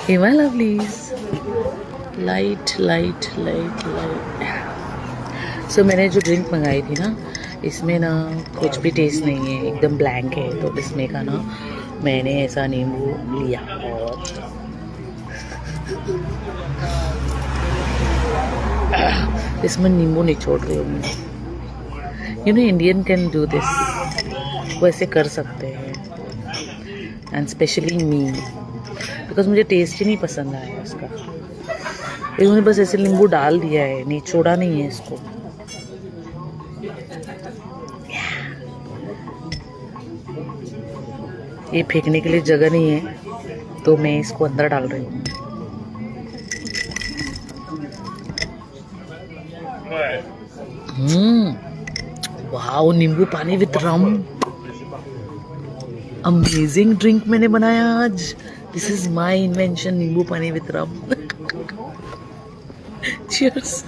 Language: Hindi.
Hey my lovelies, light light light light. So मैंने जो ड्रिंक मंगाई थी ना, इसमें ना कुछ भी टेस्ट नहीं है, एकदम ब्लैंक है। तो इसमें का ना मैंने ऐसा नींबू लिया और इसमें नींबू निचोड़ रही हूँ मैं। You know Indian can do this, वो ऐसे कर सकते हैं। एंड स्पेशली मी, बिकॉज मुझे टेस्ट ही नहीं पसंद आया इसका। इन्होंने बस ऐसे नींबू डाल दिया है, निचोड़ा नहीं है इसको। ये फेंकने के लिए जगह नहीं है, तो मैं इसको अंदर डाल रही हूँ। वाओ, नींबू पानी विद रम, अमेजिंग ड्रिंक मैंने बनाया आज। दिस इज माय इन्वेंशन, नींबू पानी विद रम। चीयर्स।